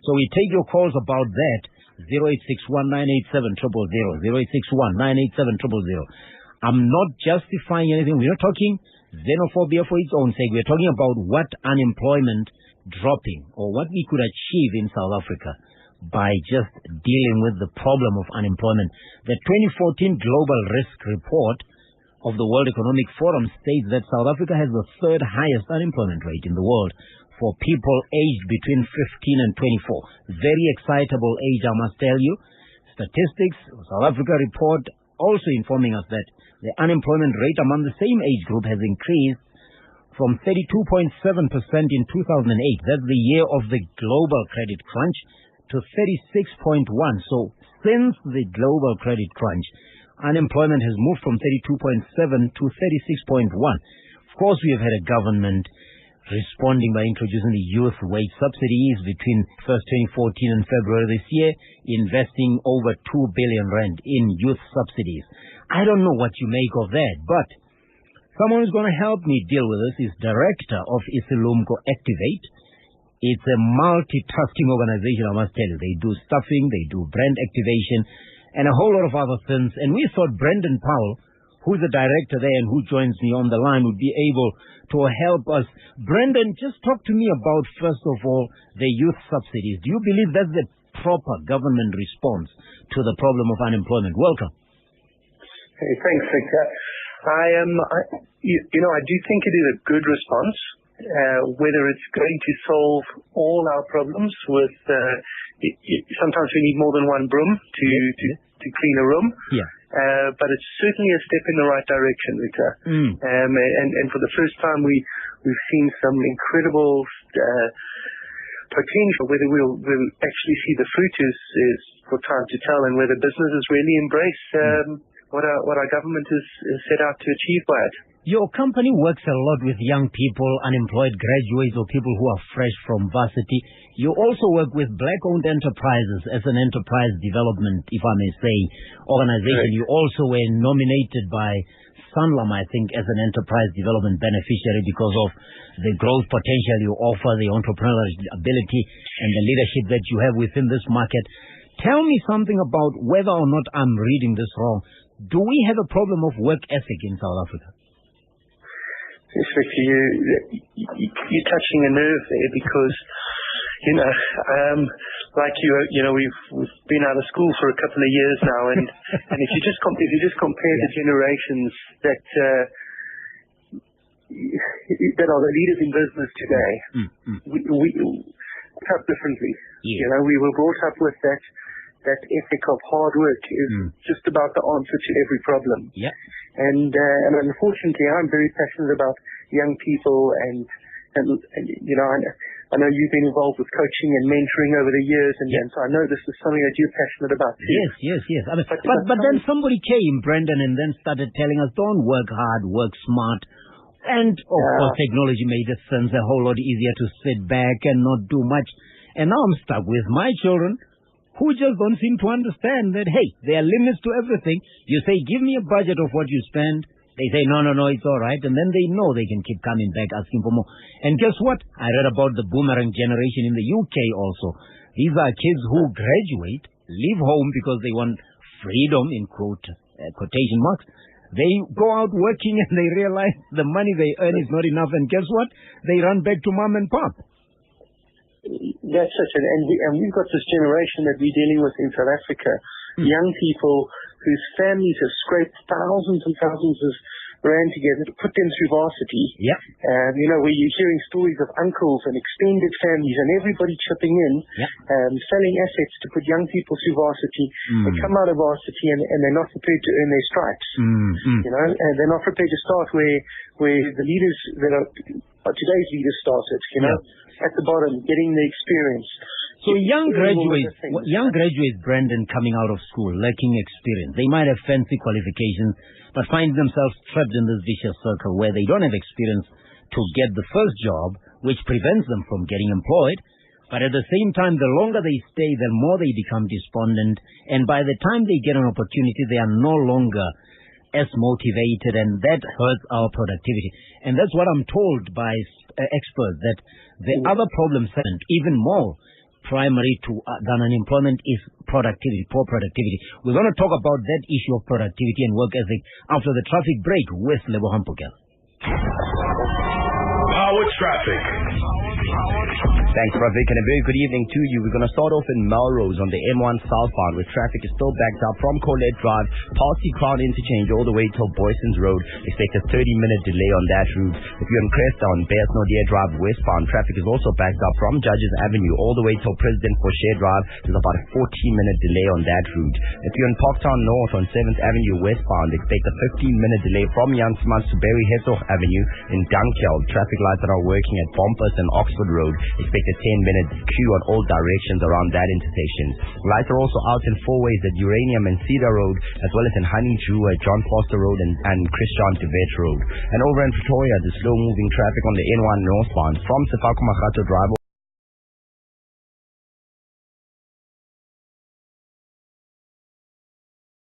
So we take your calls about that. 0861-987-000. I'm not justifying anything. We're not talking xenophobia for its own sake. We're talking about what unemployment dropping or what we could achieve in South Africa by just dealing with the problem of unemployment. The 2014 Global Risk Report of the World Economic Forum states that South Africa has the third highest unemployment rate in the world for people aged between 15 and 24. Very excitable age, I must tell you. Statistics, South Africa report also informing us that the unemployment rate among the same age group has increased from 32.7% in 2008, that's the year of the global credit crunch, to 36.1%. So since the global credit crunch, unemployment has moved from 32.7 to 36.1. Of course, we have had a government responding by introducing the youth wage subsidies between 2014 and February this year, investing over 2 billion rand in youth subsidies. I don't know what you make of that, but someone who's going to help me deal with this is director of Isilumko Activate. It's a multitasking organization, I must tell you. They do stuffing, they do brand activation, and a whole lot of other things. And we thought Breandan Powell, who's the director there and who joins me on the line, would be able to help us. Breandan, just talk to me about, first of all, the youth subsidies. Do you believe that's the proper government response to the problem of unemployment? Welcome. Hey, thanks, Victor. I do think it is a good response. Whether it's going to solve all our problems with, sometimes we need more than one broom to clean a room. Yeah. But it's certainly a step in the right direction, Victor. And for the first time, we've seen some incredible potential. Whether we'll actually see the fruit is for time to tell, and whether businesses really embrace what our government has set out to achieve by it. Your company works a lot with young people, unemployed graduates, or people who are fresh from varsity. You also work with black-owned enterprises as an enterprise development, if I may say, organization. Right. You also were nominated by Sanlam, I think, as an enterprise development beneficiary because of the growth potential you offer, the entrepreneurial ability, and the leadership that you have within this market. Tell me something about whether or not I'm reading this wrong. Do we have a problem of work ethic in South Africa? Yes, Victor, you're touching a nerve there because, we've been out of school for a couple of years now, and if you just compare the generations that are the leaders in business today, we grew up differently. Yeah. We were brought up with that ethic of hard work is just about the answer to every problem. Yeah. And unfortunately, I'm very passionate about young people, and I know you've been involved with coaching and mentoring over the years, and so I know this is something that you're passionate about too. Yes. I mean, but then somebody came, Breandan, and then started telling us, don't work hard, work smart. And of course, technology made it sense a whole lot easier to sit back and not do much. And now I'm stuck with my children, who just don't seem to understand that, hey, there are limits to everything. You say, give me a budget of what you spend. They say, no, it's all right. And then they know they can keep coming back asking for more. And guess what? I read about the boomerang generation in the UK also. These are kids who graduate, leave home because they want freedom, in quotation marks. They go out working and they realize the money they earn is not enough. And guess what? They run back to mom and pop. That's such and we've got this generation that we're dealing with in South Africa, young people whose families have scraped thousands and thousands of rand together to put them through varsity. Yeah. Where you're hearing stories of uncles and extended families and everybody chipping in, selling assets to put young people through varsity. They come out of varsity and they're not prepared to earn their stripes. And they're not prepared to start where the leaders that are today's leaders started, at the bottom, getting the experience. So young graduates, Breandan, coming out of school, lacking experience. They might have fancy qualifications, but find themselves trapped in this vicious circle where they don't have experience to get the first job, which prevents them from getting employed. But at the same time, the longer they stay, the more they become despondent. And by the time they get an opportunity, they are no longer as motivated, and that hurts our productivity. And that's what I'm told by experts, that the other problem, even more, primary than unemployment is productivity, poor productivity. We're going to talk about that issue of productivity and work ethic after the traffic break with Lebo Hampukel. Power traffic. Thanks, Ravik, and a very good evening to you. We're going to start off in Melrose on the M1 southbound, where traffic is still backed up from Colette Drive past the Crown Interchange all the way till Boyson's Road. Expect a 30-minute delay on that route. If you're in Crestdown, Bears-Nordier Drive westbound, traffic is also backed up from Judges Avenue all the way till President Fouché Drive. There's about a 14-minute delay on that route. If you're in Parktown North on 7th Avenue westbound, expect a 15-minute delay from Jan Smuts to Barry Herzog Avenue in Dunkeld. Traffic lights that are working at Bompers and Oxford Road. Expect a 10-minute queue on all directions around that intersection. Lights are also out in four ways at Uranium and Cedar Road, as well as in Honeydew at John Foster Road and Christian de Wet Road. And over in Pretoria, the slow-moving traffic on the N1 northbound from Sefako Magato Drive